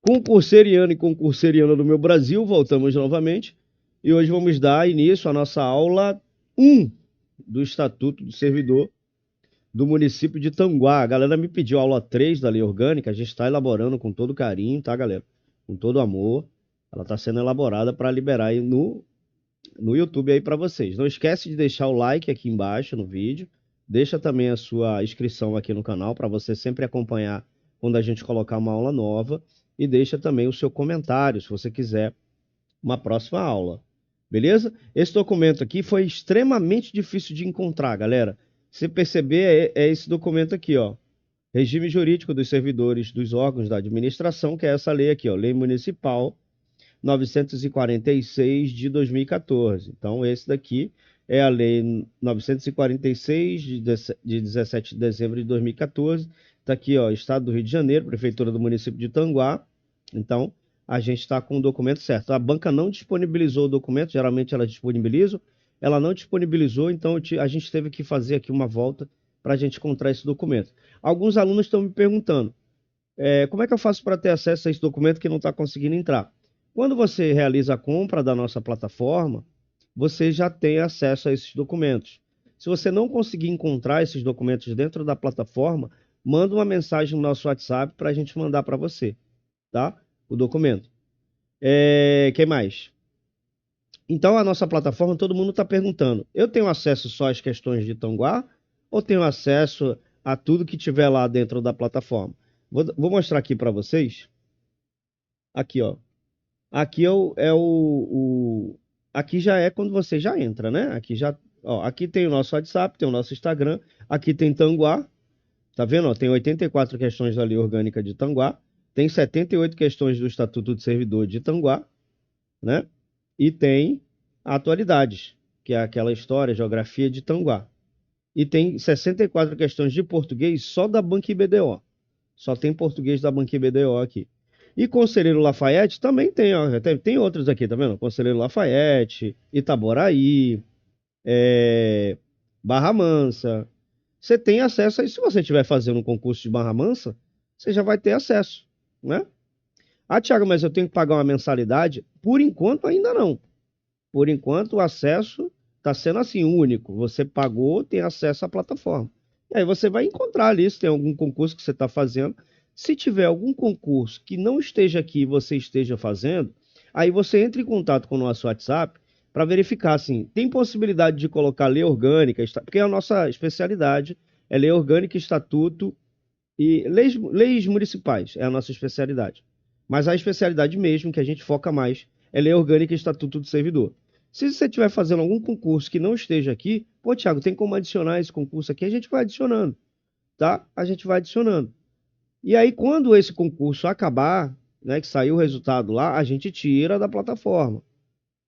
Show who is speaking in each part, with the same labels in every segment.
Speaker 1: Concurseriano e concurseriana do meu Brasil, voltamos novamente e hoje vamos dar início à nossa aula 1 do Estatuto do Servidor do município de Tanguá. A galera me pediu a aula 3 da Lei Orgânica, a gente está elaborando com todo carinho, tá, galera? Com todo amor. Ela está sendo elaborada para liberar aí no YouTube aí para vocês. Não esquece de deixar o like aqui embaixo no vídeo, deixa também a sua inscrição aqui no canal para você sempre acompanhar quando a gente colocar uma aula nova. E deixa também o seu comentário, se você quiser uma próxima aula. Beleza? Esse documento aqui foi extremamente difícil de encontrar, galera. Se perceber, é esse documento aqui, ó. Regime Jurídico dos Servidores dos Órgãos da Administração, que é essa lei aqui, ó. Lei Municipal 946 de 2014. Então, esse daqui é a Lei 946 de 17 de dezembro de 2014. Está aqui, ó, Estado do Rio de Janeiro, Prefeitura do município de Tanguá. Então, a gente está com o documento certo. A banca não disponibilizou o documento, geralmente ela disponibiliza. Ela não disponibilizou, então a gente teve que fazer aqui uma volta para a gente encontrar esse documento. Alguns alunos estão me perguntando, como é que eu faço para ter acesso a esse documento que não está conseguindo entrar? Quando você realiza a compra da nossa plataforma, você já tem acesso a esses documentos. Se você não conseguir encontrar esses documentos dentro da plataforma, manda uma mensagem no nosso WhatsApp para a gente mandar para você, tá? O documento. Quem mais? Então, a nossa plataforma, todo mundo está perguntando, eu tenho acesso só às questões de Tanguá ou tenho acesso a tudo que tiver lá dentro da plataforma? Vou mostrar aqui para vocês. Aqui, ó. Aqui aqui já é quando você já entra, né? Aqui já, ó, aqui tem o nosso WhatsApp, tem o nosso Instagram, aqui tem Tanguá, tá vendo? Ó, tem 84 questões da Lei Orgânica de Tanguá, tem 78 questões do Estatuto do Servidor de Tanguá, né? E tem atualidades, que é aquela história, geografia de Tanguá. E tem 64 questões de português só da Banca IBDO. Só tem português da Banca IBDO aqui. E Conselheiro Lafayette também tem, ó, tem outros aqui, tá vendo? Conselheiro Lafayette, Itaboraí, Barra Mansa. Você tem acesso aí, se você estiver fazendo um concurso de Barra Mansa, você já vai ter acesso, né? Ah, Thiago, mas eu tenho que pagar uma mensalidade? Por enquanto ainda não. Por enquanto o acesso está sendo assim, único. Você pagou, tem acesso à plataforma. E aí você vai encontrar ali se tem algum concurso que você está fazendo. Se tiver algum concurso que não esteja aqui e você esteja fazendo, aí você entra em contato com o nosso WhatsApp para verificar, assim, tem possibilidade de colocar lei orgânica, porque a nossa especialidade é lei orgânica, estatuto e leis municipais, é a nossa especialidade. Mas a especialidade mesmo, que a gente foca mais, é lei orgânica e estatuto do servidor. Se você estiver fazendo algum concurso que não esteja aqui, pô, Thiago, tem como adicionar esse concurso aqui? A gente vai adicionando, tá? A gente vai adicionando. E aí, quando esse concurso acabar, né, que saiu o resultado lá, a gente tira da plataforma,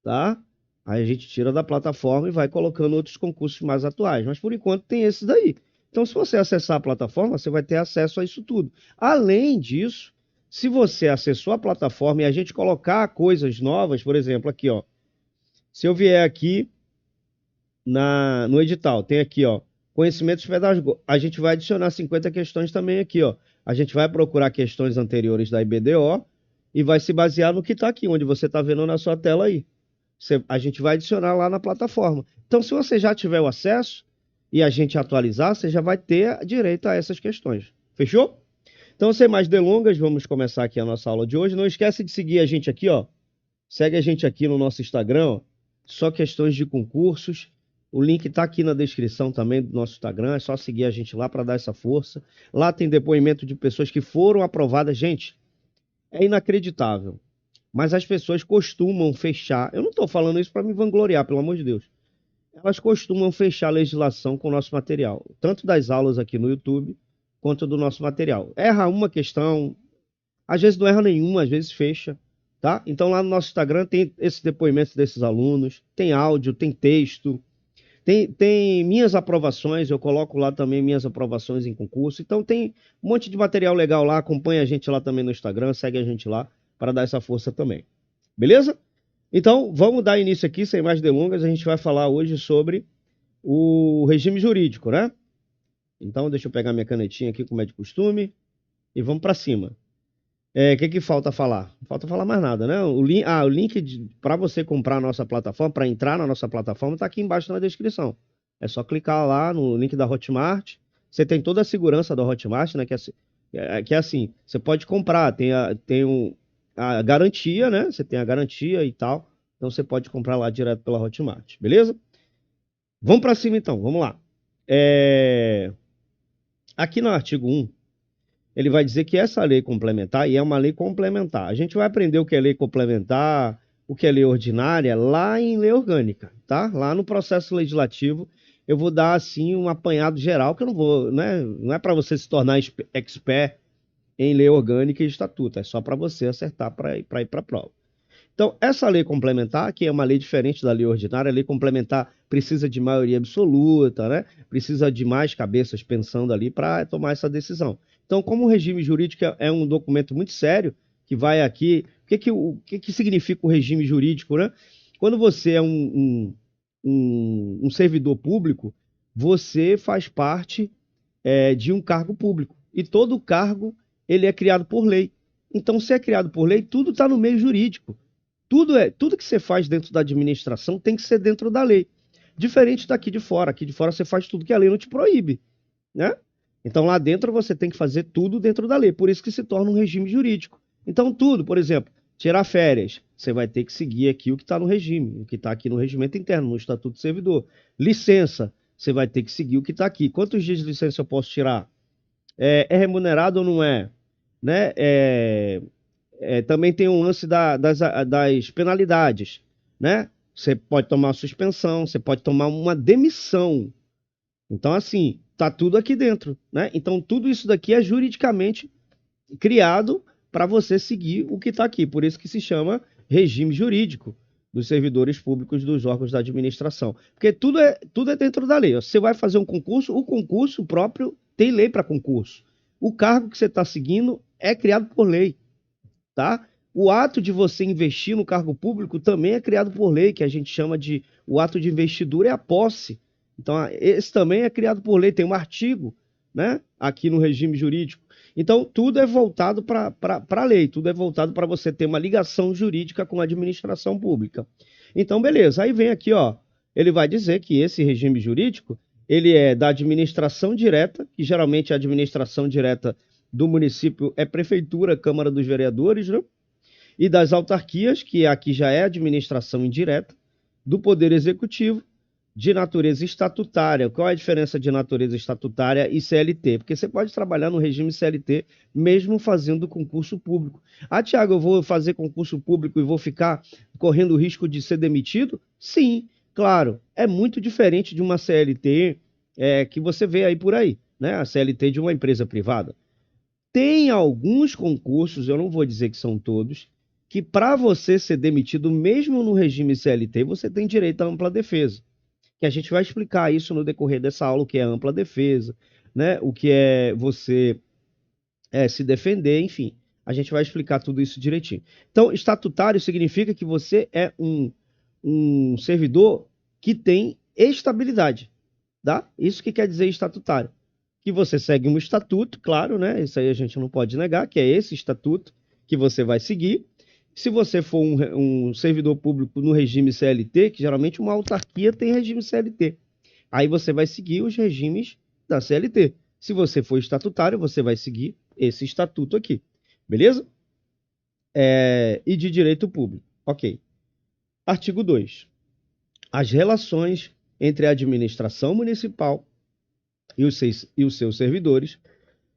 Speaker 1: tá? Aí a gente tira da plataforma e vai colocando outros concursos mais atuais. Mas por enquanto tem esses daí. Então, se você acessar a plataforma, você vai ter acesso a isso tudo. Além disso, se você acessou a plataforma e a gente colocar coisas novas, por exemplo, aqui, ó. Se eu vier aqui no edital, tem aqui, ó, conhecimentos pedagógicos. A gente vai adicionar 50 questões também aqui, ó. A gente vai procurar questões anteriores da IBDO e vai se basear no que está aqui, onde você está vendo na sua tela aí. A gente vai adicionar lá na plataforma. Então, se você já tiver o acesso e a gente atualizar, você já vai ter direito a essas questões. Fechou? Então, sem mais delongas, vamos começar aqui a nossa aula de hoje. Não esquece de seguir a gente aqui, ó. Segue a gente aqui no nosso Instagram, ó. Só questões de concursos. O link está aqui na descrição também do nosso Instagram. É só seguir a gente lá para dar essa força. Lá tem depoimento de pessoas que foram aprovadas. Gente, é inacreditável. Mas as pessoas costumam fechar. Eu não estou falando isso para me vangloriar, pelo amor de Deus. Elas costumam fechar a legislação com o nosso material, tanto das aulas aqui no YouTube, quanto do nosso material. Erra uma questão, às vezes não erra nenhuma, às vezes fecha, tá? Então lá no nosso Instagram tem esses depoimentos desses alunos, tem áudio, tem texto, tem minhas aprovações, eu coloco lá também minhas aprovações em concurso. Então tem um monte de material legal lá, acompanha a gente lá também no Instagram, segue a gente lá para dar essa força também. Beleza? Então, vamos dar início aqui, sem mais delongas, a gente vai falar hoje sobre o regime jurídico, né? Então, deixa eu pegar minha canetinha aqui, como é de costume, e vamos para cima. Que falta falar? Não falta falar mais nada, né? O link para você comprar a nossa plataforma, para entrar na nossa plataforma, está aqui embaixo na descrição. É só clicar lá no link da Hotmart. Você tem toda a segurança da Hotmart, né? Que é assim, você pode comprar, a garantia, né? Você tem a garantia e tal. Então você pode comprar lá direto pela Hotmart, beleza? Vamos para cima então, vamos lá. Aqui no artigo 1, ele vai dizer que essa lei complementar, e é uma lei complementar. A gente vai aprender o que é lei complementar, o que é lei ordinária, lá em lei orgânica, tá? Lá no processo legislativo, eu vou dar, assim, um apanhado geral, que eu não vou, né? Não é para você se tornar expert em lei orgânica e estatuto, é só para você acertar para ir para a prova. Então, essa lei complementar, que é uma lei diferente da lei ordinária, a lei complementar precisa de maioria absoluta, né? Precisa de mais cabeças pensando ali para tomar essa decisão. Então, como o regime jurídico é um documento muito sério, que vai aqui. O que significa o regime jurídico, né? Quando você é um servidor público, você faz parte de um cargo público. E todo cargo ele é criado por lei. Então, se é criado por lei, tudo está no meio jurídico. Tudo que você faz dentro da administração tem que ser dentro da lei. Diferente daqui de fora. Aqui de fora você faz tudo que a lei não te proíbe, né? Então lá dentro você tem que fazer tudo dentro da lei. Por isso que se torna um regime jurídico. Então tudo, por exemplo, tirar férias, você vai ter que seguir aqui o que está no regime, o que está aqui no regimento interno, no Estatuto do Servidor. Licença, você vai ter que seguir o que está aqui. Quantos dias de licença eu posso tirar? É remunerado ou não é? Né? Também tem um lance das penalidades, né? Você pode tomar uma suspensão, você pode tomar uma demissão. Então, assim, tá tudo aqui dentro, né? Então, tudo isso daqui é juridicamente criado para você seguir o que está aqui. Por isso que se chama regime jurídico dos servidores públicos dos órgãos da administração. Porque tudo é dentro da lei. Você vai fazer um concurso, o concurso próprio tem lei para concurso. O cargo que você está seguindo é criado por lei, tá? O ato de você investir no cargo público também é criado por lei, que a gente chama de o ato de investidura é a posse. Então, esse também é criado por lei, tem um artigo, né, aqui no regime jurídico. Então, tudo é voltado para a lei, tudo é voltado para você ter uma ligação jurídica com a administração pública. Então, beleza, aí vem aqui, ó, ele vai dizer que esse regime jurídico, ele é da administração direta, que geralmente a administração direta do município é prefeitura, Câmara dos Vereadores, né? E das autarquias, que aqui já é administração indireta, do Poder Executivo, de natureza estatutária. Qual é a diferença de natureza estatutária e CLT? Porque você pode trabalhar no regime CLT mesmo fazendo concurso público. Ah, Tiago, eu vou fazer concurso público e vou ficar correndo o risco de ser demitido? Sim, claro. É muito diferente de uma CLT que você vê aí por aí, né? A CLT de uma empresa privada. Tem alguns concursos, eu não vou dizer que são todos, que para você ser demitido, mesmo no regime CLT, você tem direito à ampla defesa. Que a gente vai explicar isso no decorrer dessa aula, o que é ampla defesa, né? O que é você se defender, enfim. A gente vai explicar tudo isso direitinho. Então, estatutário significa que você é um servidor que tem estabilidade, tá? Isso que quer dizer estatutário. Que você segue um estatuto, claro, né? Isso aí a gente não pode negar, que é esse estatuto que você vai seguir. Se você for um servidor público no regime CLT, que geralmente uma autarquia tem regime CLT, aí você vai seguir os regimes da CLT. Se você for estatutário, você vai seguir esse estatuto aqui, beleza? E de direito público, ok. Artigo 2. As relações entre a administração municipal e os seus servidores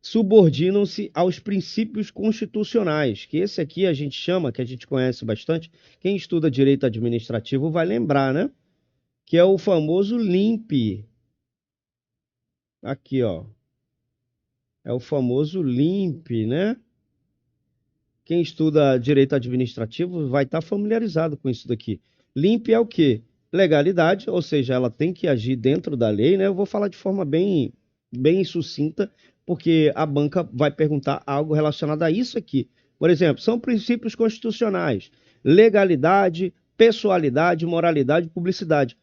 Speaker 1: subordinam-se aos princípios constitucionais, que esse aqui a gente chama, que a gente conhece bastante, quem estuda direito administrativo vai lembrar, né? Que é o famoso LIMP. Aqui, ó. É o famoso LIMP, né? Quem estuda direito administrativo vai estar familiarizado com isso daqui. LIMP é o quê? Legalidade, ou seja, ela tem que agir dentro da lei, né? Eu vou falar de forma bem sucinta, porque a banca vai perguntar algo relacionado a isso aqui. Por exemplo, são princípios constitucionais: legalidade, pessoalidade, moralidade e publicidade.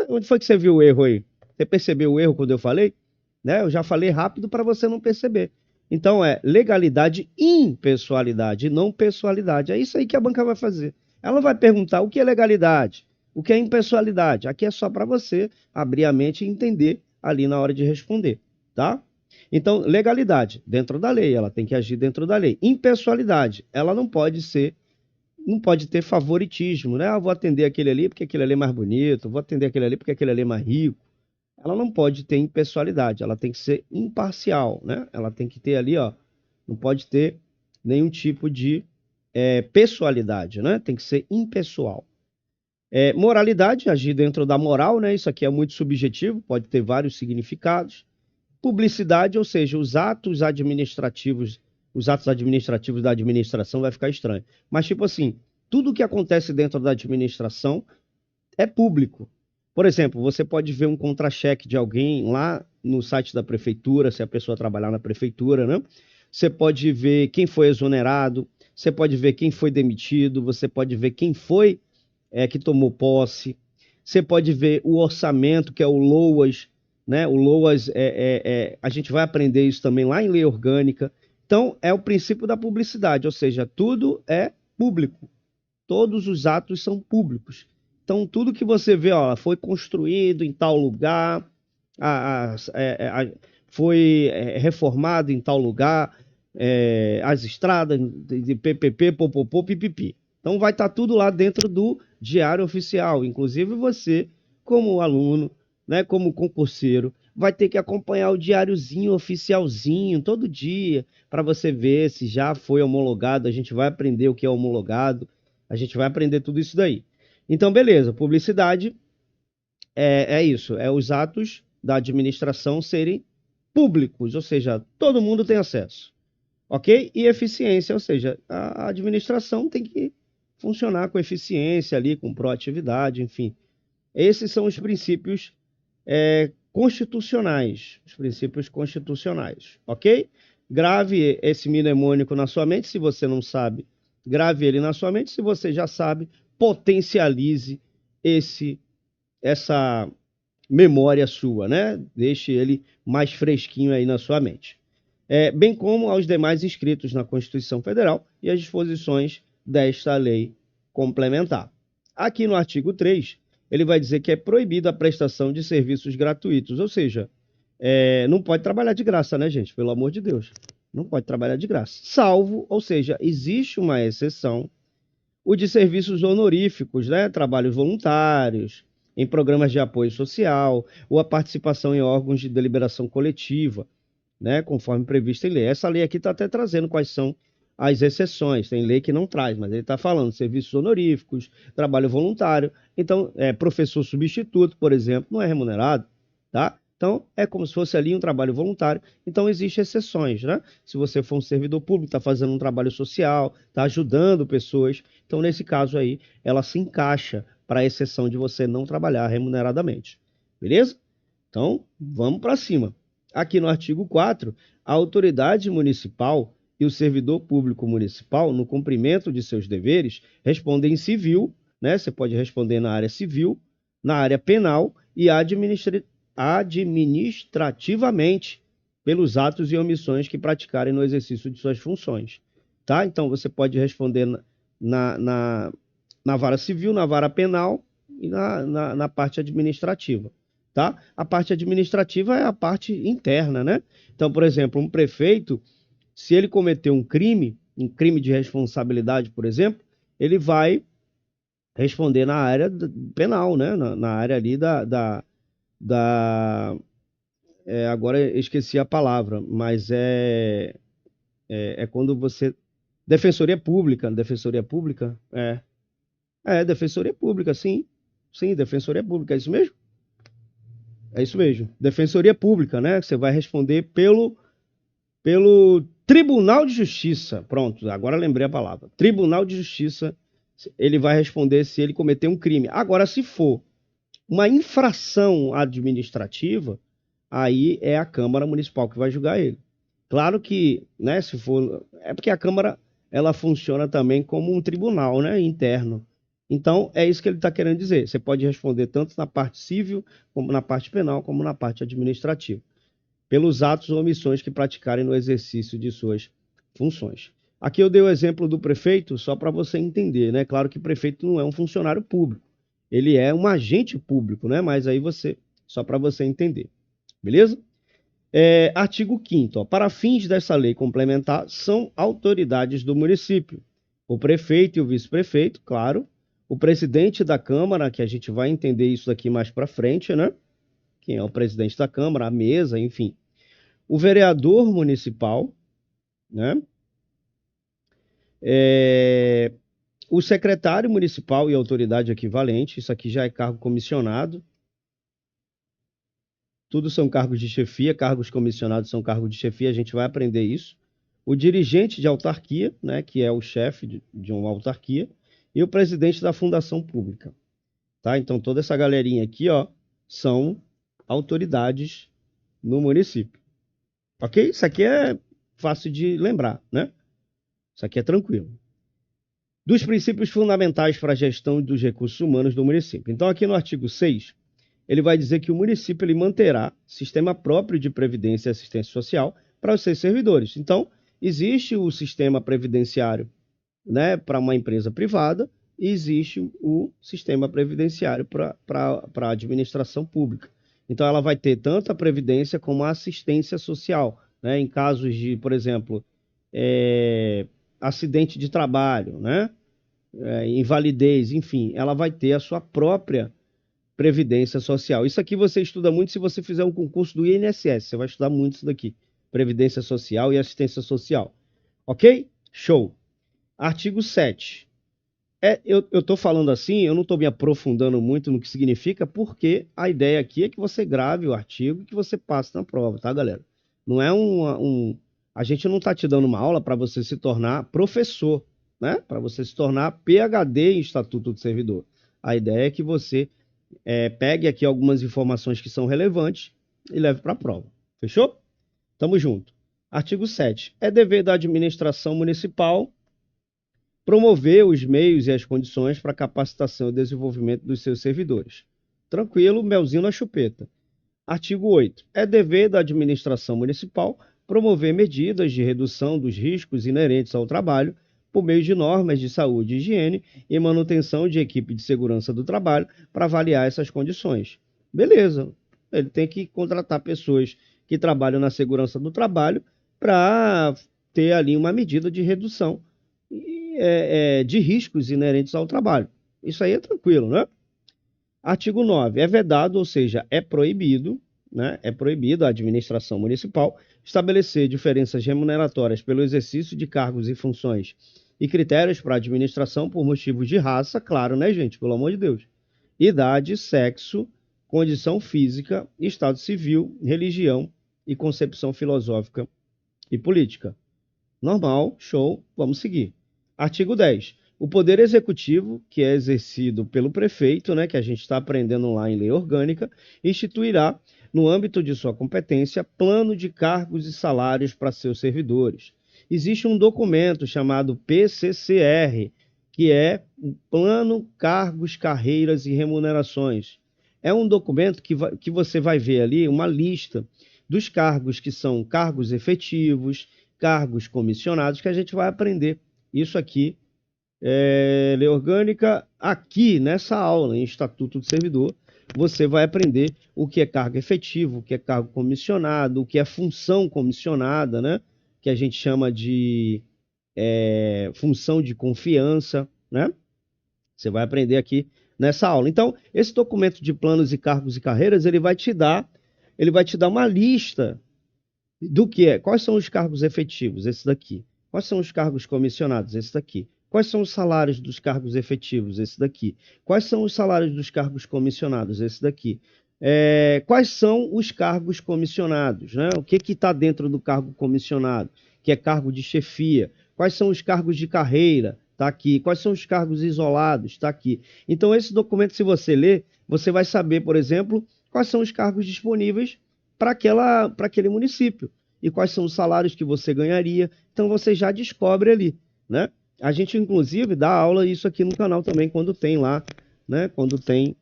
Speaker 1: Onde foi que você viu o erro aí? Você percebeu o erro quando eu falei? Né? Eu já falei rápido para você não perceber. Então é legalidade e impessoalidade, não pessoalidade. É isso aí que a banca vai fazer. Ela vai perguntar o que é legalidade, o que é impessoalidade. Aqui é só para você abrir a mente e entender ali na hora de responder, tá? Então, legalidade, dentro da lei, ela tem que agir dentro da lei. Impessoalidade, ela não pode ser, não pode ter favoritismo, né? Ah, vou atender aquele ali porque aquele ali é mais bonito, vou atender aquele ali porque aquele ali é mais rico. Ela não pode ter impessoalidade, ela tem que ser imparcial, né? Ela tem que ter ali, ó, não pode ter nenhum tipo de pessoalidade, né? Tem que ser impessoal. Moralidade, agir dentro da moral, né? Isso aqui é muito subjetivo, pode ter vários significados. Publicidade, ou seja, os atos administrativos da administração vai ficar estranho. Mas, tipo assim, tudo que acontece dentro da administração é público. Por exemplo, você pode ver um contra-cheque de alguém lá no site da prefeitura, se a pessoa trabalhar na prefeitura, né? Você pode ver quem foi exonerado, você pode ver quem foi demitido, você pode ver quem foi que tomou posse, você pode ver o orçamento, que é o LOAS, né? O LOAS, a gente vai aprender isso também lá em lei orgânica. Então, é o princípio da publicidade, ou seja, tudo é público. Todos os atos são públicos. Então, tudo que você vê, ó, foi construído em tal lugar, foi reformado em tal lugar, as estradas de PPP, popopô, pipipi. Então, vai estar tudo lá dentro do diário oficial. Inclusive, você, como aluno, né, como concurseiro, vai ter que acompanhar o diáriozinho oficialzinho todo dia, para você ver se já foi homologado. A gente vai aprender o que é homologado, a gente vai aprender tudo isso daí. Então, beleza, publicidade é isso, é os atos da administração serem públicos, ou seja, todo mundo tem acesso, ok? E eficiência, ou seja, a administração tem que funcionar com eficiência ali, com proatividade, enfim. Esses são os princípios constitucionais, os princípios constitucionais, ok? Grave esse mnemônico na sua mente, se você não sabe, grave ele na sua mente, se você já sabe, potencialize essa memória sua, né? Deixe ele mais fresquinho aí na sua mente. Bem como aos demais inscritos na Constituição Federal e as disposições desta lei complementar. Aqui no artigo 3, ele vai dizer que é proibida a prestação de serviços gratuitos, ou seja, não pode trabalhar de graça, né, gente? Pelo amor de Deus. Não pode trabalhar de graça. Salvo, ou seja, existe uma exceção, o de serviços honoríficos, né? Trabalhos voluntários, em programas de apoio social, ou a participação em órgãos de deliberação coletiva, né? Conforme previsto em lei. Essa lei aqui está até trazendo quais são as exceções. Tem lei que não traz, mas ele está falando serviços honoríficos, trabalho voluntário. Então, professor substituto, por exemplo, não é remunerado, tá? Então, é como se fosse ali um trabalho voluntário. Então, existem exceções, né? Se você for um servidor público, está fazendo um trabalho social, está ajudando pessoas. Então, nesse caso aí, ela se encaixa para a exceção de você não trabalhar remuneradamente. Beleza? Então, vamos para cima. Aqui no artigo 4, a autoridade municipal e o servidor público municipal, no cumprimento de seus deveres, respondem em civil, né? Você pode responder na área civil, na área penal e administrativamente pelos atos e omissões que praticarem no exercício de suas funções, tá? Então, você pode responder na vara civil, na vara penal e na parte administrativa, tá? A parte administrativa é a parte interna, né? Então, por exemplo, um prefeito, se ele cometer um crime de responsabilidade, por exemplo, ele vai responder na área penal, né? Na área ali agora eu esqueci a palavra, mas é quando você... Defensoria Pública, Defensoria Pública, sim. Sim, Defensoria Pública, é isso mesmo? É isso mesmo. Defensoria Pública, né? Você vai responder pelo Tribunal de Justiça. Pronto, agora lembrei a palavra. Tribunal de Justiça, ele vai responder se ele cometer um crime. Agora, se for uma infração administrativa, aí é a Câmara Municipal que vai julgar ele. Claro que, né, se for... É porque a Câmara, ela funciona também como um tribunal, né, interno. Então, é isso que ele está querendo dizer. Você pode responder tanto na parte civil, como na parte penal, como na parte administrativa. pelos atos ou omissões que praticarem no exercício de suas funções. Aqui eu dei o exemplo do prefeito só para você entender, né? Claro que o prefeito não é um funcionário público, ele é um agente público, né? Mas aí só para você entender, beleza? Artigo 5º, para fins dessa lei complementar, são autoridades do município, o prefeito e o vice-prefeito, claro, o presidente da Câmara, que a gente vai entender isso daqui mais para frente, né? Quem é o presidente da Câmara, a mesa, enfim. O vereador municipal, né? O secretário municipal e autoridade equivalente, isso aqui já é cargo comissionado. Tudo são cargos de chefia, cargos comissionados são cargos de chefia, a gente vai aprender isso. O dirigente de autarquia, né, que é o chefe de uma autarquia, e o presidente da fundação pública. Tá? Então, toda essa galerinha aqui, ó, são autoridades no município. Ok? Isso aqui é fácil de lembrar, né? Isso aqui é tranquilo. Dos princípios fundamentais para a gestão dos recursos humanos do município. Então, aqui no artigo 6, ele vai dizer que o município ele manterá sistema próprio de previdência e assistência social para os seus servidores. Então, existe o sistema previdenciário, né, para uma empresa privada e existe o sistema previdenciário para a administração pública. Então, ela vai ter tanto a previdência como a assistência social, né, em casos de, por exemplo, acidente de trabalho, né, invalidez, enfim, ela vai ter a sua própria previdência social. Isso aqui você estuda muito se você fizer um concurso do INSS, você vai estudar muito isso daqui, previdência social e assistência social. Ok? Show. Artigo 7. Eu estou falando assim, eu não estou me aprofundando muito no que significa, porque a ideia aqui é que você grave o artigo e que você passe na prova, tá, galera? Não é a gente não está te dando uma aula para você se tornar professor, né? Para você se tornar PhD em Estatuto do Servidor. A ideia é que você pegue aqui algumas informações que são relevantes e leve para a prova. Fechou? Tamo junto. Artigo 7. É dever da administração municipal promover os meios e as condições para a capacitação e desenvolvimento dos seus servidores. Tranquilo, melzinho na chupeta. Artigo 8. É dever da administração municipal promover medidas de redução dos riscos inerentes ao trabalho por meio de normas de saúde e higiene e manutenção de equipe de segurança do trabalho para avaliar essas condições. Beleza, ele tem que contratar pessoas que trabalham na segurança do trabalho para ter ali uma medida de redução de riscos inerentes ao trabalho. Isso aí é tranquilo, né? Artigo 9. É vedado, ou seja, é proibido, né? É proibido a administração municipal estabelecer diferenças remuneratórias pelo exercício de cargos e funções e critérios para a administração por motivos de raça, claro, né, gente? Pelo amor de Deus. Idade, sexo, condição física, estado civil, religião e concepção filosófica e política. Normal, show, vamos seguir. Artigo 10. O poder executivo, que é exercido pelo prefeito, né, que a gente está aprendendo lá em lei orgânica, instituirá, no âmbito de sua competência, plano de cargos e salários para seus servidores. Existe um documento chamado PCCR, que é o Plano Cargos, Carreiras e Remunerações. É um documento que você vai ver ali uma lista dos cargos que são cargos efetivos, cargos comissionados, que a gente vai aprender isso aqui, lei orgânica, aqui nessa aula, em Estatuto do Servidor, você vai aprender o que é cargo efetivo, o que é cargo comissionado, o que é função comissionada, né? Que a gente chama de função de confiança, né? Você vai aprender aqui nessa aula. Então, esse documento de planos e cargos e carreiras, ele vai te dar uma lista do que é. Quais são os cargos efetivos? Esse daqui. Quais são os cargos comissionados? Esse daqui. Quais são os salários dos cargos efetivos? Esse daqui. Quais são os salários dos cargos comissionados? Esse daqui. Quais são os cargos comissionados? Né? O que está dentro do cargo comissionado? Que é cargo de chefia. Quais são os cargos de carreira? Está aqui. Quais são os cargos isolados? Está aqui. Então, esse documento, se você ler, você vai saber, por exemplo, quais são os cargos disponíveis para aquele município e quais são os salários que você ganharia. Então, você já descobre ali, né? A gente, inclusive, dá aula isso aqui no canal também, quando tem lá, né? Quando tem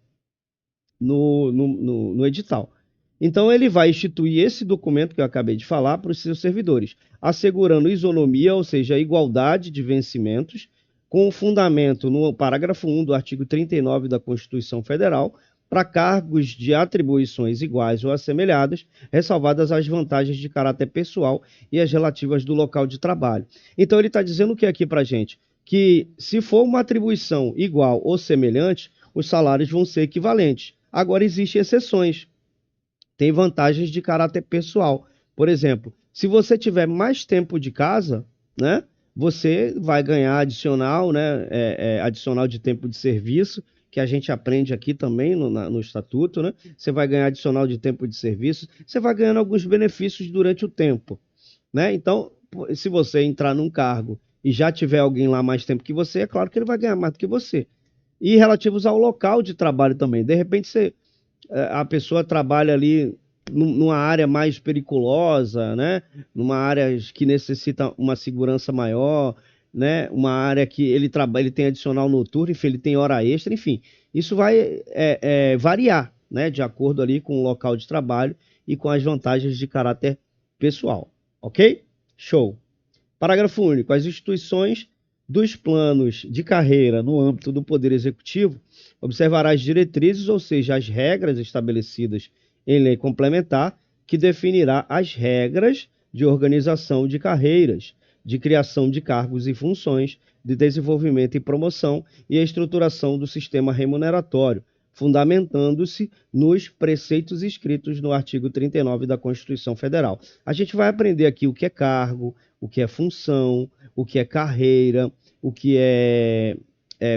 Speaker 1: no edital. Então, ele vai instituir esse documento que eu acabei de falar para os seus servidores, assegurando isonomia, ou seja, igualdade de vencimentos, com fundamento no parágrafo 1 do artigo 39 da Constituição Federal, para cargos de atribuições iguais ou assemelhadas, ressalvadas as vantagens de caráter pessoal e as relativas do local de trabalho. Então, ele está dizendo o que aqui para a gente? Que se for uma atribuição igual ou semelhante, os salários vão ser equivalentes. Agora, existem exceções. Tem vantagens de caráter pessoal. Por exemplo, se você tiver mais tempo de casa, né, você vai ganhar adicional, né, adicional de tempo de serviço, que a gente aprende aqui também no Estatuto, né? Você vai ganhar adicional de tempo de serviço, você vai ganhando alguns benefícios durante o tempo, né? Então, se você entrar num cargo e já tiver alguém lá mais tempo que você, é claro que ele vai ganhar mais do que você. E relativos ao local de trabalho também. De repente, a pessoa trabalha ali numa área mais periculosa, né? Numa área que necessita uma segurança maior, né? Uma área que ele trabalha, ele tem adicional noturno, enfim, ele tem hora extra, enfim. Isso vai variar, né? De acordo ali com o local de trabalho e com as vantagens de caráter pessoal, ok? Show. Parágrafo único. As instituições dos planos de carreira no âmbito do Poder Executivo observará as diretrizes, ou seja, as regras estabelecidas em lei complementar, que definirá as regras de organização de carreiras, de criação de cargos e funções, de desenvolvimento e promoção e a estruturação do sistema remuneratório, fundamentando-se nos preceitos escritos no artigo 39 da Constituição Federal. A gente vai aprender aqui o que é cargo, o que é função, o que é carreira, o que é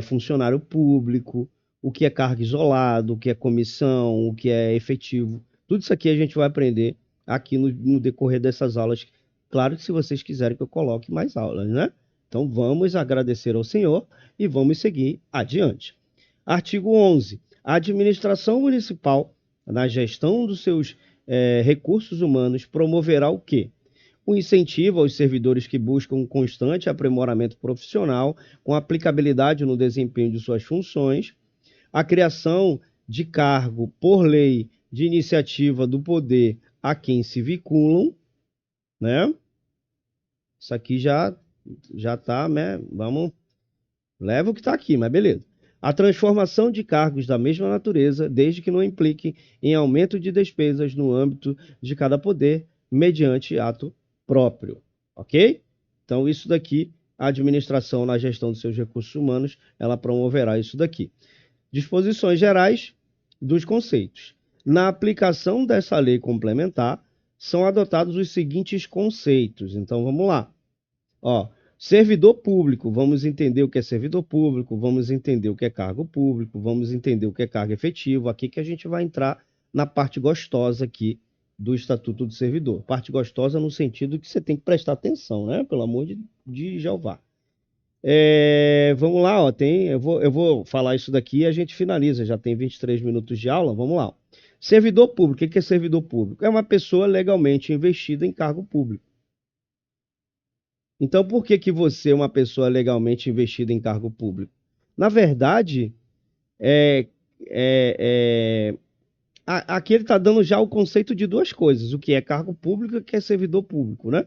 Speaker 1: funcionário público, o que é cargo isolado, o que é comissão, o que é efetivo. Tudo isso aqui a gente vai aprender aqui no decorrer dessas aulas. Claro que se vocês quiserem que eu coloque mais aulas, né? Então vamos agradecer ao Senhor e vamos seguir adiante. Artigo 11. A administração municipal, na gestão dos seus recursos humanos, promoverá o quê? O incentivo aos servidores que buscam um constante aprimoramento profissional, com aplicabilidade no desempenho de suas funções, a criação de cargo por lei de iniciativa do poder a quem se vinculam, né? Isso aqui já tá, né? Vamos, leva o que está aqui, mas beleza. A transformação de cargos da mesma natureza, desde que não implique em aumento de despesas no âmbito de cada poder, mediante ato próprio, ok? Então, isso daqui, a administração na gestão dos seus recursos humanos, ela promoverá isso daqui. Disposições gerais dos conceitos. Na aplicação dessa lei complementar, são adotados os seguintes conceitos. Então, vamos lá. Ó, servidor público, vamos entender o que é servidor público, vamos entender o que é cargo público, vamos entender o que é cargo efetivo. Aqui que a gente vai entrar na parte gostosa aqui do Estatuto do Servidor. Parte gostosa no sentido que você tem que prestar atenção, né? Pelo amor de Jeová. Vamos lá, ó, eu vou falar isso daqui e a gente finaliza. Já tem 23 minutos de aula, vamos lá. Servidor público, o que é servidor público? É uma pessoa legalmente investida em cargo público. Então, por que você é uma pessoa legalmente investida em cargo público? Na verdade, aqui ele está dando já o conceito de duas coisas, o que é cargo público e o que é servidor público, né?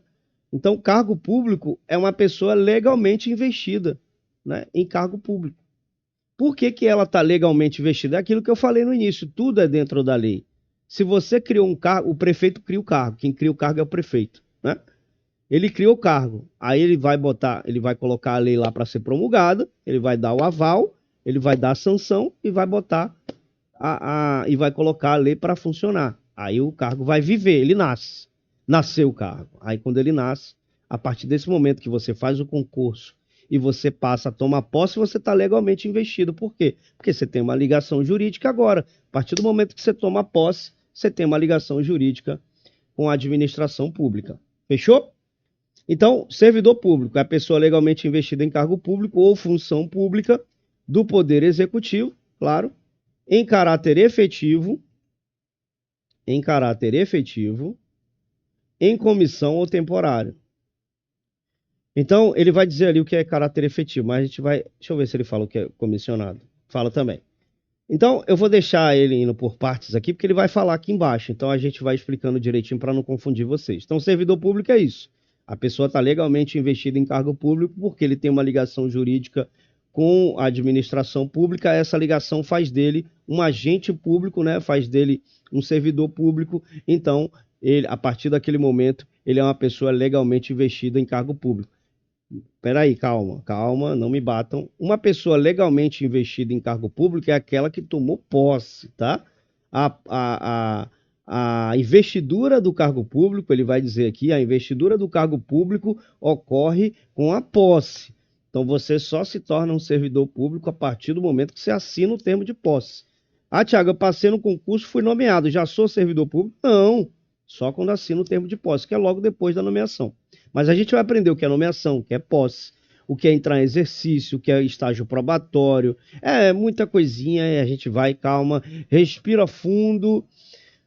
Speaker 1: Então, cargo público é uma pessoa legalmente investida, né, em cargo público. Por que ela está legalmente investida? É aquilo que eu falei no início, tudo é dentro da lei. Se você criou um cargo, o prefeito cria o cargo, quem cria o cargo é o prefeito, né? Ele criou o cargo, aí ele vai colocar a lei lá para ser promulgada, ele vai dar o aval, ele vai dar a sanção e vai botar e vai colocar a lei para funcionar. Aí o cargo vai viver, ele nasceu o cargo. Aí quando ele nasce, a partir desse momento que você faz o concurso e você passa a tomar posse, você está legalmente investido. Por quê? Porque você tem uma ligação jurídica agora. A partir do momento que você toma posse, você tem uma ligação jurídica com a administração pública. Fechou? Então, servidor público é a pessoa legalmente investida em cargo público ou função pública do Poder Executivo, claro, em caráter efetivo, em comissão ou temporário. Então, ele vai dizer ali o que é caráter efetivo, mas a gente vai... Deixa eu ver se ele fala o que é comissionado. Fala também. Então, eu vou deixar ele indo por partes aqui, porque ele vai falar aqui embaixo. Então, a gente vai explicando direitinho para não confundir vocês. Então, servidor público é isso. A pessoa está legalmente investida em cargo público porque ele tem uma ligação jurídica com a administração pública. Essa ligação faz dele um agente público, né? Faz dele um servidor público. Então, ele, a partir daquele momento, ele é uma pessoa legalmente investida em cargo público. Peraí, calma, calma, não me batam. Uma pessoa legalmente investida em cargo público é aquela que tomou posse, tá? A investidura do cargo público, ele vai dizer aqui, a investidura do cargo público ocorre com a posse. Então você só se torna um servidor público a partir do momento que você assina o termo de posse. Ah, Tiago, eu passei no concurso, fui nomeado, já sou servidor público? Não, só quando assina o termo de posse, que é logo depois da nomeação. Mas a gente vai aprender o que é nomeação, o que é posse, o que é entrar em exercício, o que é estágio probatório. É muita coisinha, a gente vai, calma, respira fundo,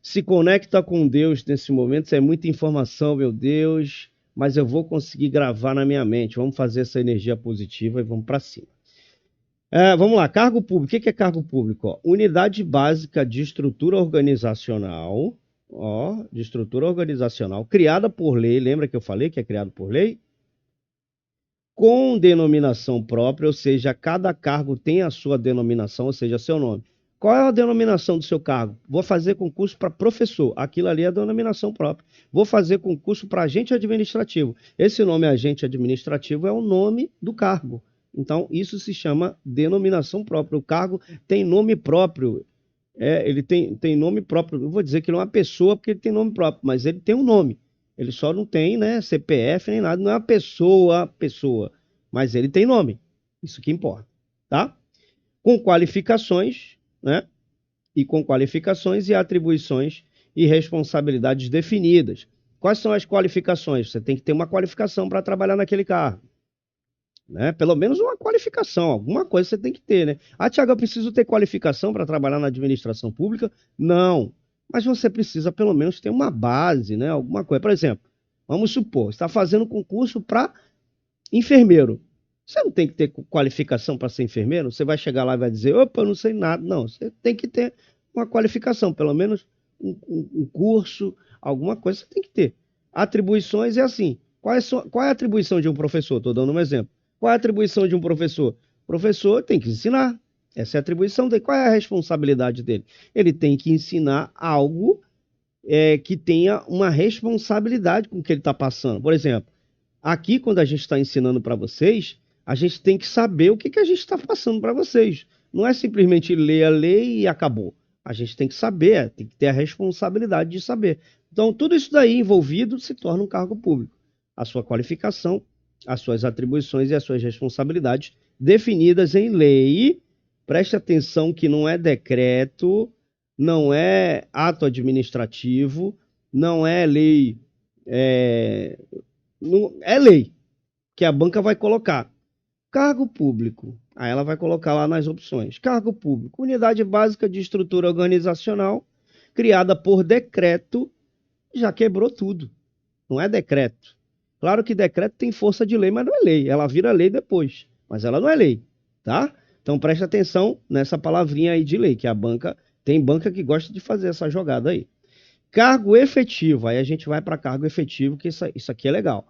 Speaker 1: se conecta com Deus nesse momento. Isso é muita informação, meu Deus, mas eu vou conseguir gravar na minha mente. Vamos fazer essa energia positiva e vamos para cima. Vamos lá, cargo público. O que é cargo público? Ó, unidade básica de estrutura organizacional. Ó, de estrutura organizacional, criada por lei, lembra que eu falei que é criado por lei? Com denominação própria, ou seja, cada cargo tem a sua denominação, ou seja, seu nome. Qual é a denominação do seu cargo? Vou fazer concurso para professor, aquilo ali é a denominação própria. Vou fazer concurso para agente administrativo. Esse nome agente administrativo é o nome do cargo. Então, isso se chama denominação própria. O cargo tem nome próprio. Ele tem nome próprio. Eu vou dizer que ele é uma pessoa porque ele tem nome próprio, mas ele tem um nome. Ele só não tem, né, CPF nem nada. Não é uma pessoa, mas ele tem nome. Isso que importa, tá? Com qualificações, né? E com qualificações e atribuições e responsabilidades definidas. Quais são as qualificações? Você tem que ter uma qualificação para trabalhar naquele cargo. Né? Pelo menos uma qualificação, alguma coisa você tem que ter, né? Ah, Tiago, eu preciso ter qualificação para trabalhar na administração pública? Não, mas você precisa pelo menos ter uma base, né? Alguma coisa. Por exemplo, vamos supor, está fazendo concurso para enfermeiro. Você não tem que ter qualificação para ser enfermeiro? Você vai chegar lá e vai dizer, opa, eu não sei nada. Não, você tem que ter uma qualificação, pelo menos um curso, alguma coisa você tem que ter. Atribuições é assim. Qual é a atribuição de um professor? Estou dando um exemplo. Qual é a atribuição de um professor? O professor tem que ensinar. Essa é a atribuição dele. Qual é a responsabilidade dele? Ele tem que ensinar algo que tenha uma responsabilidade com o que ele está passando. Por exemplo, aqui, quando a gente está ensinando para vocês, a gente tem que saber o que a gente está passando para vocês. Não é simplesmente ler a lei e acabou. A gente tem que saber, tem que ter a responsabilidade de saber. Então, tudo isso daí envolvido se torna um cargo público. A sua qualificação, as suas atribuições e as suas responsabilidades definidas em lei. Preste atenção que não é decreto, não é ato administrativo, não é lei, não, é lei que a banca vai colocar. Cargo público, aí ela vai colocar lá nas opções. Cargo público, unidade básica de estrutura organizacional, criada por decreto, já quebrou tudo. Não é decreto. Claro que decreto tem força de lei, mas não é lei. Ela vira lei depois, mas ela não é lei, tá? Então preste atenção nessa palavrinha aí de lei, que a banca, tem banca que gosta de fazer essa jogada aí. Cargo efetivo, aí a gente vai para cargo efetivo, que isso aqui é legal.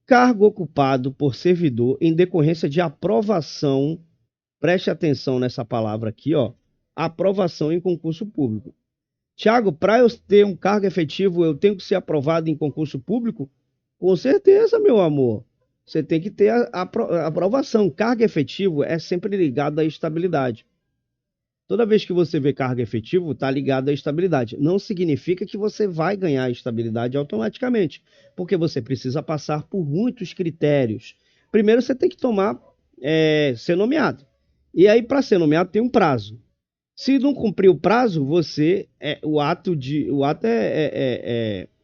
Speaker 1: Cargo ocupado por servidor em decorrência de aprovação, preste atenção nessa palavra aqui, ó, aprovação em concurso público. Tiago, para eu ter um cargo efetivo, eu tenho que ser aprovado em concurso público? Com certeza, meu amor. Você tem que ter a aprovação. Cargo efetivo é sempre ligado à estabilidade. Toda vez que você vê cargo efetivo, está ligado à estabilidade. Não significa que você vai ganhar estabilidade automaticamente, porque você precisa passar por muitos critérios. Primeiro, você tem que ser nomeado. E aí, para ser nomeado, tem um prazo. Se não cumprir o prazo, o ato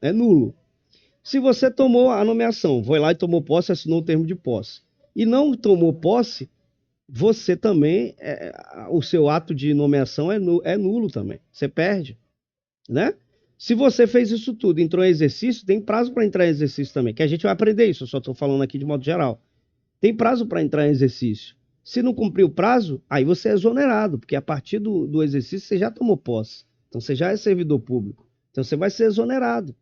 Speaker 1: é nulo. Se você tomou a nomeação, foi lá e tomou posse, assinou o termo de posse, e não tomou posse, você também, o seu ato de nomeação é nulo também. Você perde, né? Se você fez isso tudo, entrou em exercício, tem prazo para entrar em exercício também, que a gente vai aprender isso, eu só estou falando aqui de modo geral. Tem prazo para entrar em exercício. Se não cumprir o prazo, aí você é exonerado, porque a partir do exercício você já tomou posse. Então você já é servidor público. Então você vai ser exonerado.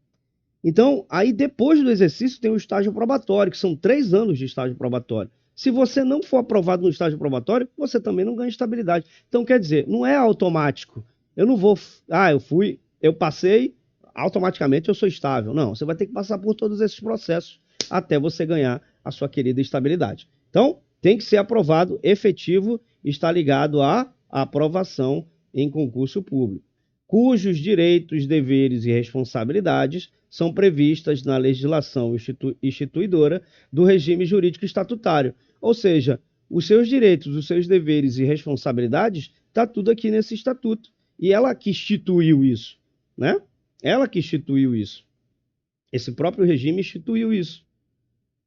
Speaker 1: Então, aí depois do exercício tem o estágio probatório, que são 3 anos de estágio probatório. Se você não for aprovado no estágio probatório, você também não ganha estabilidade. Então, quer dizer, não é automático. Eu não vou. Ah, eu passei, automaticamente eu sou estável. Não, você vai ter que passar por todos esses processos até você ganhar a sua querida estabilidade. Então, tem que ser aprovado, efetivo, está ligado à aprovação em concurso público, cujos direitos, deveres e responsabilidades são previstas na legislação instituidora do regime jurídico estatutário. Ou seja, os seus direitos, os seus deveres e responsabilidades, está tudo aqui nesse estatuto. E ela que instituiu isso, né? Ela que instituiu isso. Esse próprio regime instituiu isso.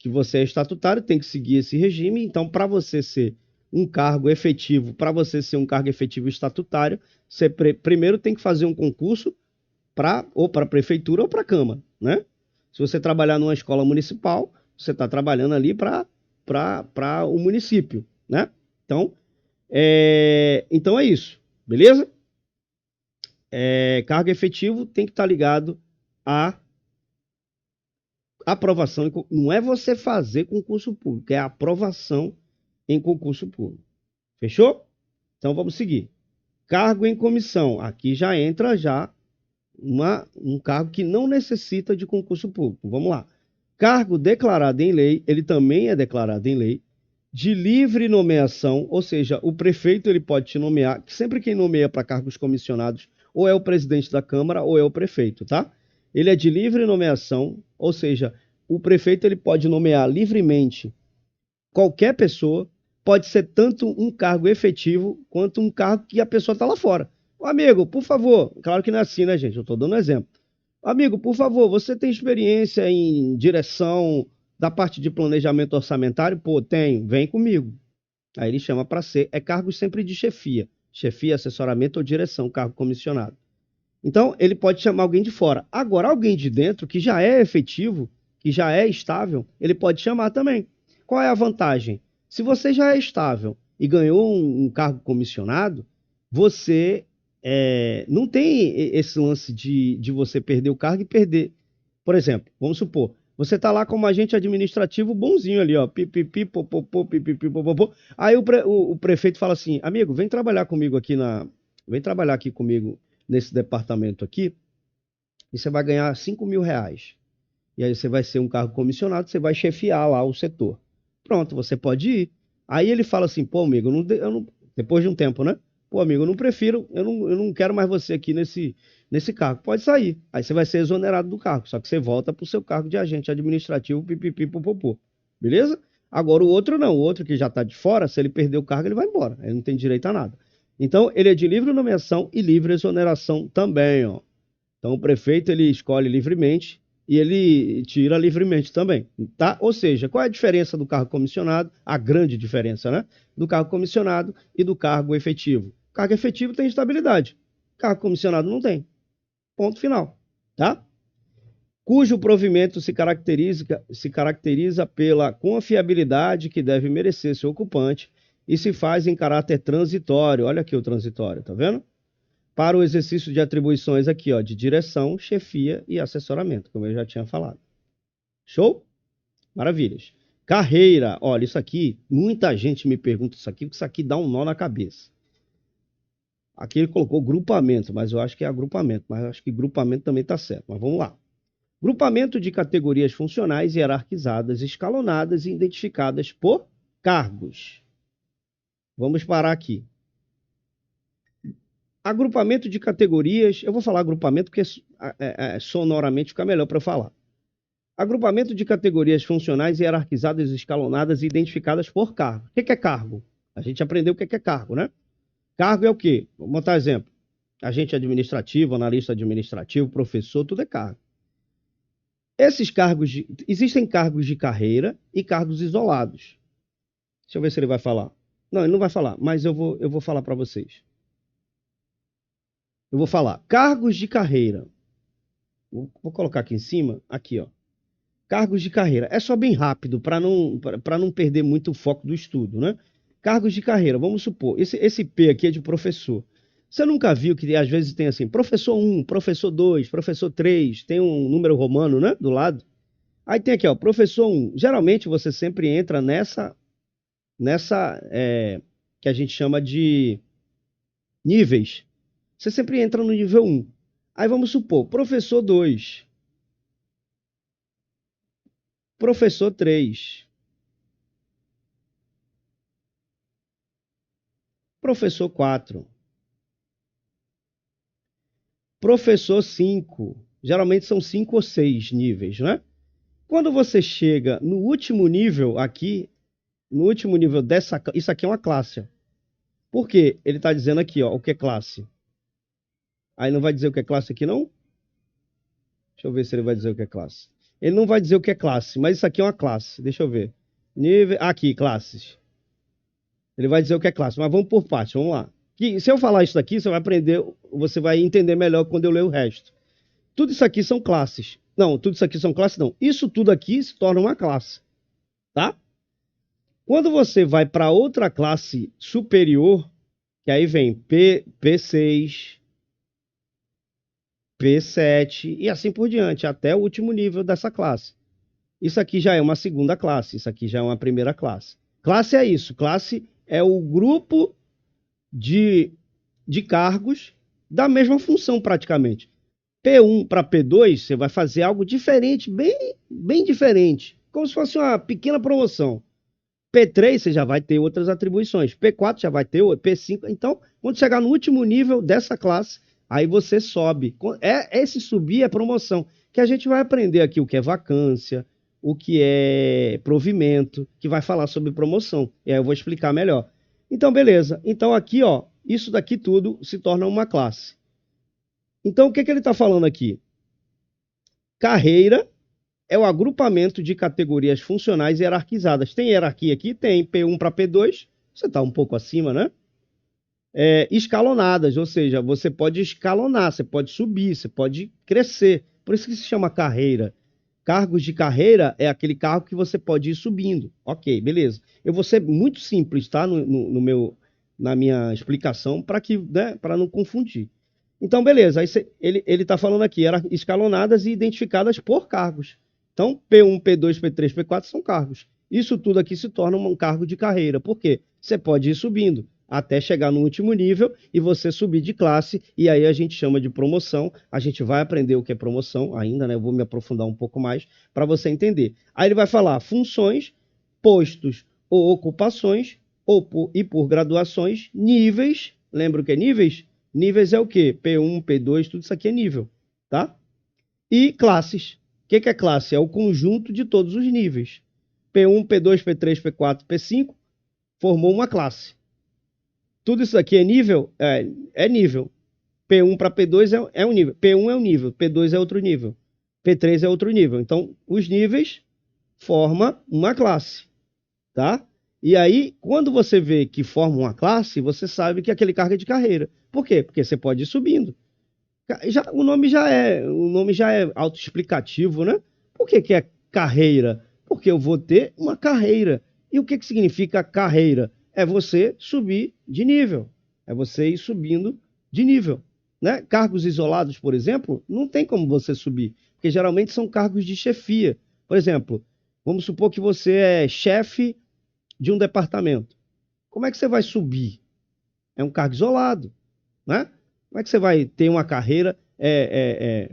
Speaker 1: Que você é estatutário, tem que seguir esse regime. Então, para você ser um cargo efetivo, para você ser um cargo efetivo estatutário, você primeiro tem que fazer um concurso ou para a prefeitura ou para a Câmara, né? Se você trabalhar numa escola municipal, você está trabalhando ali para o município, né? Então é isso, beleza? Cargo efetivo tem que estar ligado à aprovação. Não é você fazer concurso público, é a aprovação em concurso público. Fechou? Então vamos seguir. Cargo em comissão. Aqui já entra um cargo que não necessita de concurso público. Vamos lá. Cargo declarado em lei, ele também é declarado em lei, de livre nomeação, ou seja, o prefeito ele pode te nomear, sempre quem nomeia para cargos comissionados ou é o presidente da Câmara ou é o prefeito, tá? Ele é de livre nomeação, ou seja, o prefeito ele pode nomear livremente qualquer pessoa, pode ser tanto um cargo efetivo quanto um cargo que a pessoa está lá fora. Ô, amigo, por favor, claro que não é assim, né, gente? Eu estou dando um exemplo. Amigo, por favor, você tem experiência em direção da parte de planejamento orçamentário? Pô, tenho, vem comigo. Aí ele chama para ser, é cargo sempre de chefia. Chefia, assessoramento ou direção, cargo comissionado. Então, ele pode chamar alguém de fora. Agora, alguém de dentro, que já é efetivo, que já é estável, ele pode chamar também. Qual é a vantagem? Se você já é estável e ganhou um cargo comissionado, você não tem esse lance de você perder o cargo e perder. Por exemplo, vamos supor, você está lá como agente administrativo bonzinho ali, ó, pipipi, popopô, pipipi, popopô. Aí o prefeito fala assim, amigo, vem trabalhar comigo vem trabalhar aqui comigo nesse departamento aqui, e você vai ganhar R$ 5.000. E aí você vai ser um cargo comissionado, você vai chefiar lá o setor. Pronto, você pode ir. Aí ele fala assim, pô, amigo, depois de um tempo, né? Pô, amigo, eu não prefiro, eu não quero mais você aqui nesse cargo. Pode sair. Aí você vai ser exonerado do cargo, só que você volta para o seu cargo de agente administrativo, pipipi, popopô. Beleza? Agora o outro não, o outro que já está de fora, se ele perder o cargo, ele vai embora. Ele não tem direito a nada. Então, ele é de livre nomeação e livre exoneração também, ó. Então, o prefeito, ele escolhe livremente e ele tira livremente também, tá? Ou seja, qual é a diferença do cargo comissionado? A grande diferença, né? Do cargo comissionado e do cargo efetivo. O cargo efetivo tem estabilidade. O cargo comissionado não tem. Ponto final, tá? Cujo provimento se caracteriza pela confiabilidade que deve merecer seu ocupante e se faz em caráter transitório. Olha aqui o transitório, tá vendo? Para o exercício de atribuições aqui, ó, de direção, chefia e assessoramento, como eu já tinha falado. Show? Maravilhas. Carreira. Olha, isso aqui, muita gente me pergunta isso aqui, porque isso aqui dá um nó na cabeça. Aqui ele colocou grupamento, mas eu acho que é agrupamento, mas eu acho que grupamento também está certo. Mas vamos lá. Grupamento de categorias funcionais hierarquizadas, escalonadas e identificadas por cargos. Vamos parar aqui. Agrupamento de categorias, eu vou falar agrupamento porque sonoramente fica melhor para eu falar. Agrupamento de categorias funcionais hierarquizadas, escalonadas e identificadas por cargo. O que é cargo? A gente aprendeu o que é cargo, né? Cargo é o quê? Vou botar exemplo. Agente administrativo, analista administrativo, professor, tudo é cargo. Esses cargos, existem cargos de carreira e cargos isolados. Deixa eu ver se ele vai falar. Não, ele não vai falar, mas eu vou falar para vocês. Eu vou falar. Cargos de carreira. Vou colocar aqui em cima, aqui, ó. Cargos de carreira. É só bem rápido, para não perder muito o foco do estudo, né? Cargos de carreira, vamos supor, esse P aqui é de professor. Você nunca viu que às vezes tem assim, professor 1, professor 2, professor 3, tem um número romano, né, do lado. Aí tem aqui, ó, professor 1. Geralmente você sempre entra nessa que a gente chama de níveis. Você sempre entra no nível 1. Aí vamos supor, professor 2, professor 3, professor 4, professor 5. Geralmente são 5 ou 6 níveis, né? Quando você chega no último nível aqui, no último nível dessa, isso aqui é uma classe. Por quê? Ele está dizendo aqui, ó, o que é classe. Aí não vai dizer o que é classe aqui, não? Deixa eu ver se ele vai dizer o que é classe. Ele não vai dizer o que é classe, mas isso aqui é uma classe. Deixa eu ver. Nível, aqui, classes. Ele vai dizer o que é classe, mas vamos por parte, vamos lá. Se eu falar isso daqui, você vai aprender, você vai entender melhor quando eu ler o resto. Tudo isso aqui são classes. Não, tudo isso aqui são classes, não. Isso tudo aqui se torna uma classe, tá? Quando você vai para outra classe superior, que aí vem P6, P7 e assim por diante, até o último nível dessa classe. Isso aqui já é uma segunda classe, isso aqui já é uma primeira classe. Classe é isso, classe é o grupo de cargos da mesma função praticamente. P1 para P2, você vai fazer algo diferente, bem diferente, como se fosse uma pequena promoção. P3 você já vai ter outras atribuições, P4 já vai ter, P5. Então, quando chegar no último nível dessa classe, aí você sobe. Esse subir é promoção, que a gente vai aprender aqui o que é vacância, o que é provimento, que vai falar sobre promoção. E aí eu vou explicar melhor. Então, beleza. Então, aqui, ó, isso daqui tudo se torna uma classe. Então, o que ele está falando aqui? Carreira é o agrupamento de categorias funcionais hierarquizadas. Tem hierarquia aqui? Tem. P1 para P2, você está um pouco acima, né? Escalonadas, ou seja, você pode escalonar, você pode subir, você pode crescer. Por isso que se chama carreira. Cargos de carreira é aquele cargo que você pode ir subindo. Ok, beleza. Eu vou ser muito simples, tá? Na minha explicação, para né, não confundir. Então, beleza. Aí ele está falando aqui, eram escalonadas e identificadas por cargos. Então, P1, P2, P3, P4 são cargos. Isso tudo aqui se torna um cargo de carreira. Por quê? Você pode ir subindo até chegar no último nível e você subir de classe, e aí a gente chama de promoção. A gente vai aprender o que é promoção ainda, né? Eu vou me aprofundar um pouco mais para você entender. Aí ele vai falar funções, postos ou ocupações, e por graduações, níveis. Lembra o que é níveis? Níveis é o quê? P1, P2, tudo isso aqui é nível, tá? E classes. O que é classe? É o conjunto de todos os níveis. P1, P2, P3, P4, P5 formou uma classe. Tudo isso aqui é nível? É nível. P1 para P2 é um nível. P1 é um nível, P2 é outro nível. P3 é outro nível. Então, os níveis formam uma classe, tá? E aí, quando você vê que forma uma classe, você sabe que aquele cargo é de carreira. Por quê? Porque você pode ir subindo. O nome já é autoexplicativo, né? Por que é carreira? Porque eu vou ter uma carreira. E o que significa carreira? É você subir de nível. É você ir subindo de nível. Né? Cargos isolados, por exemplo, não tem como você subir, porque geralmente são cargos de chefia. Por exemplo, vamos supor que você é chefe de um departamento. Como é que você vai subir? É um cargo isolado, né? Como é que você vai ter uma carreira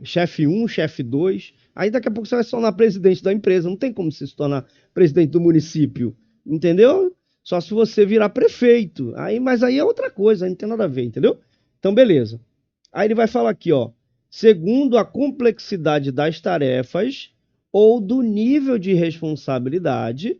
Speaker 1: chefe 1, chefe 2? Aí daqui a pouco você vai se tornar presidente da empresa. Não tem como você se tornar presidente do município, entendeu? Só se você virar prefeito. Mas aí é outra coisa, não tem nada a ver, entendeu? Então, beleza. Aí ele vai falar aqui, ó. Segundo a complexidade das tarefas ou do nível de responsabilidade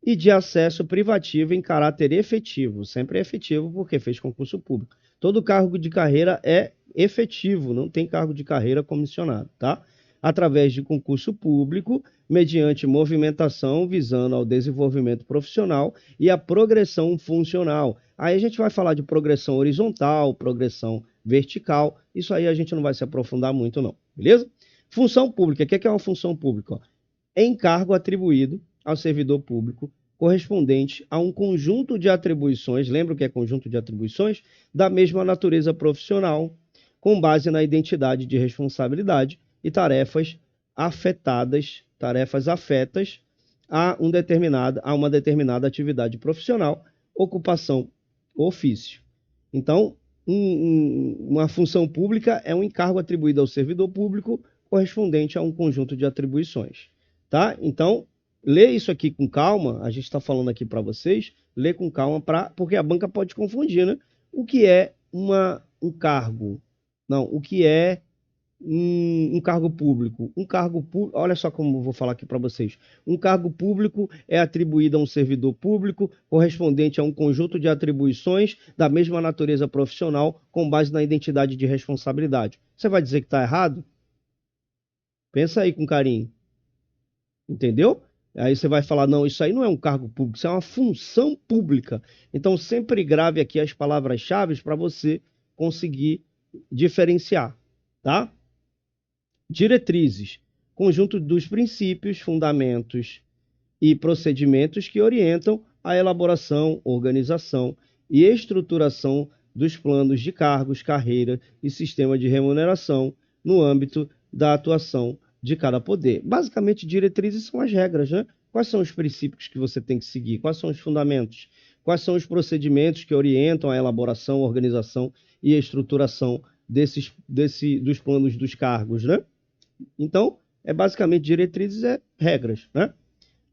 Speaker 1: e de acesso privativo em caráter efetivo. Sempre é efetivo porque fez concurso público. Todo cargo de carreira é efetivo, não tem cargo de carreira comissionado, tá? Através de concurso público, mediante movimentação visando ao desenvolvimento profissional e à progressão funcional. Aí a gente vai falar de progressão horizontal, progressão vertical, isso aí a gente não vai se aprofundar muito não, beleza? Função pública, o que é uma função pública? É encargo atribuído ao servidor público correspondente a um conjunto de atribuições, lembra o que é conjunto de atribuições? Da mesma natureza profissional, com base na identidade de responsabilidade e tarefas afetas a uma determinada atividade profissional, ocupação, ofício. Então, uma função pública é um encargo atribuído ao servidor público correspondente a um conjunto de atribuições, tá? Então, lê isso aqui com calma, a gente está falando aqui para vocês, lê com calma, porque a banca pode confundir, né? O que é um cargo? Não, o que é um cargo público? Um cargo público, olha só como eu vou falar aqui para vocês. Um cargo público é atribuído a um servidor público correspondente a um conjunto de atribuições da mesma natureza profissional com base na identidade de responsabilidade. Você vai dizer que está errado? Pensa aí com carinho. Entendeu? Aí você vai falar, não, isso aí não é um cargo público, isso é uma função pública. Então sempre grave aqui as palavras-chave para você conseguir diferenciar, tá? Diretrizes, conjunto dos princípios, fundamentos e procedimentos que orientam a elaboração, organização e estruturação dos planos de cargos, carreira e sistema de remuneração no âmbito da atuação de cada poder. Basicamente, diretrizes são as regras, né? Quais são os princípios que você tem que seguir? Quais são os fundamentos? Quais são os procedimentos que orientam a elaboração, organização e estruturação dos planos dos cargos, né? Então, basicamente diretrizes, regras, né?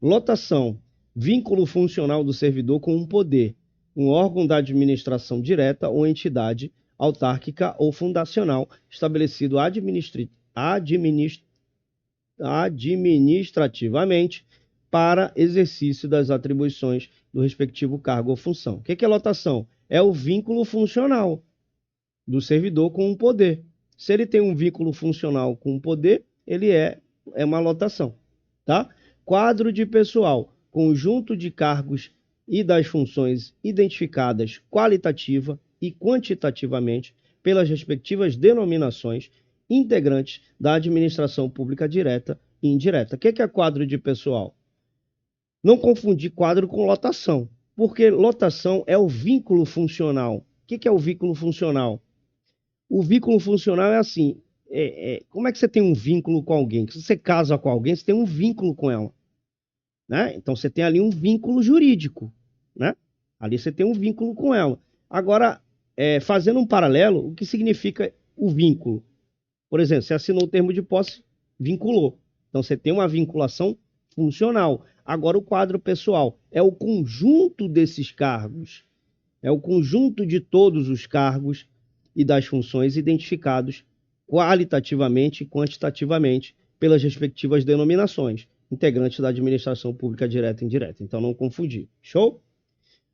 Speaker 1: Lotação, vínculo funcional do servidor com um poder, um órgão da administração direta ou entidade autárquica ou fundacional estabelecido administrativamente para exercício das atribuições do respectivo cargo ou função. O que é lotação? É o vínculo funcional do servidor com um poder. Se ele tem um vínculo funcional com um poder, ele é uma lotação, tá? Quadro de pessoal, conjunto de cargos e das funções identificadas qualitativa e quantitativamente pelas respectivas denominações integrantes da administração pública direta e indireta. O que é quadro de pessoal? Não confundir quadro com lotação, porque lotação é o vínculo funcional. O que é o vínculo funcional? O vínculo funcional é assim, como é que você tem um vínculo com alguém? Se você casa com alguém, você tem um vínculo com ela, né? Então você tem ali um vínculo jurídico, né? Ali você tem um vínculo com ela. Agora, fazendo um paralelo, o que significa o vínculo? Por exemplo, você assinou o termo de posse, vinculou. Então você tem uma vinculação funcional. Agora o quadro pessoal é o conjunto desses cargos, é o conjunto de todos os cargos e das funções identificados qualitativamente e quantitativamente pelas respectivas denominações, integrantes da administração pública direta e indireta. Então, não confundir. Show?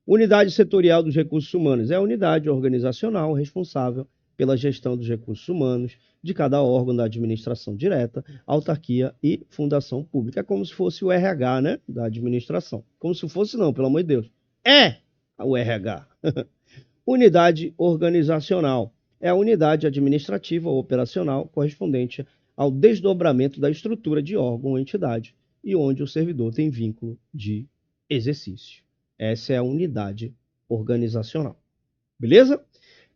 Speaker 1: Unidade setorial dos recursos humanos é a unidade organizacional responsável pela gestão dos recursos humanos de cada órgão da administração direta, autarquia e fundação pública. É como se fosse o RH, né, da administração. Como se fosse não, pelo amor de Deus. É o RH. Unidade organizacional é a unidade administrativa ou operacional correspondente ao desdobramento da estrutura de órgão ou entidade e onde o servidor tem vínculo de exercício. Essa é a unidade organizacional. Beleza?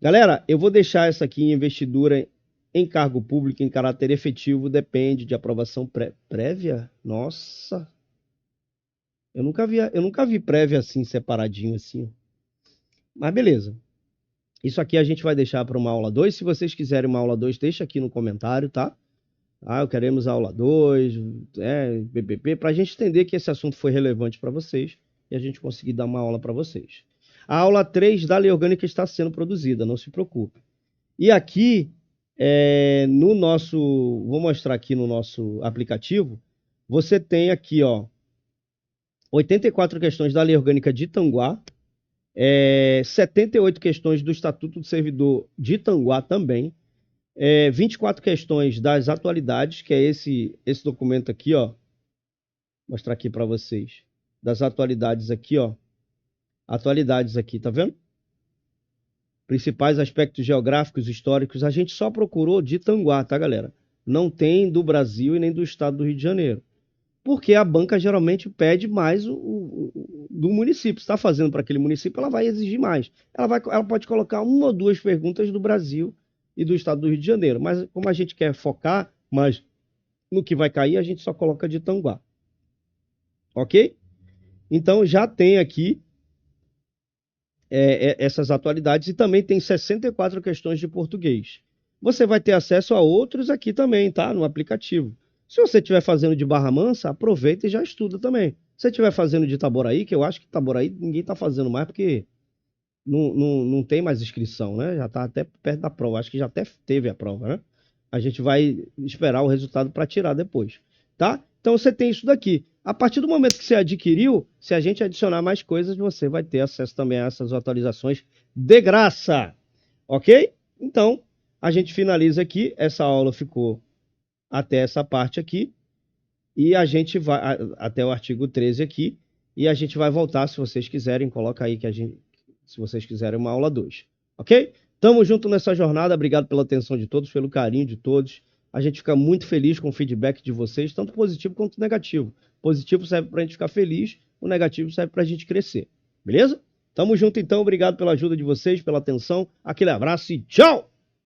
Speaker 1: Galera, eu vou deixar essa aqui, investidura em cargo público em caráter efetivo, depende de aprovação prévia. Nossa! Eu nunca vi prévia assim, separadinho assim. Mas beleza. Isso aqui a gente vai deixar para uma aula 2. Se vocês quiserem uma aula 2, deixa aqui no comentário, tá? Queremos aula 2, PPP, para a gente entender que esse assunto foi relevante para vocês e a gente conseguir dar uma aula para vocês. A aula 3 da Lei Orgânica está sendo produzida, não se preocupe. E aqui, vou mostrar aqui no nosso aplicativo, você tem aqui, ó, 84 questões da Lei Orgânica de Itanguá, 78 questões do Estatuto do Servidor de Itanguá também, 24 questões das atualidades, que é esse documento aqui, ó. Vou mostrar aqui para vocês. Das atualidades aqui, ó. Atualidades aqui, tá vendo? Principais aspectos geográficos, históricos. A gente só procurou de Itanguá, tá, galera? Não tem do Brasil e nem do estado do Rio de Janeiro. porque a banca geralmente pede mais do município. Se está fazendo para aquele município, ela vai exigir mais. Ela pode colocar uma ou duas perguntas do Brasil e do estado do Rio de Janeiro, mas como a gente quer focar mais no que vai cair, a gente só coloca de Tanguá. Ok? Então já tem aqui essas atualidades e também tem 64 questões de português. Você vai ter acesso a outros aqui também, tá? No aplicativo. Se você estiver fazendo de Barra Mansa, aproveita e já estuda também. Se você estiver fazendo de Itaboraí, que eu acho que Itaboraí ninguém está fazendo mais porque não tem mais inscrição, né? Já está até perto da prova. Acho que já até teve a prova, né? A gente vai esperar o resultado para tirar depois, tá? Então você tem isso daqui. A partir do momento que você adquiriu, se a gente adicionar mais coisas, você vai ter acesso também a essas atualizações de graça, ok? Então, a gente finaliza aqui. Essa aula ficou até essa parte aqui. E a gente vai até o artigo 13 aqui. E a gente vai voltar, se vocês quiserem, coloca aí que a gente, se vocês quiserem, uma aula 2, ok? Tamo junto nessa jornada. Obrigado pela atenção de todos, pelo carinho de todos. A gente fica muito feliz com o feedback de vocês, tanto positivo quanto negativo. Positivo serve para a gente ficar feliz, o negativo serve para a gente crescer. Beleza? Tamo junto então, obrigado pela ajuda de vocês, pela atenção. Aquele abraço e tchau!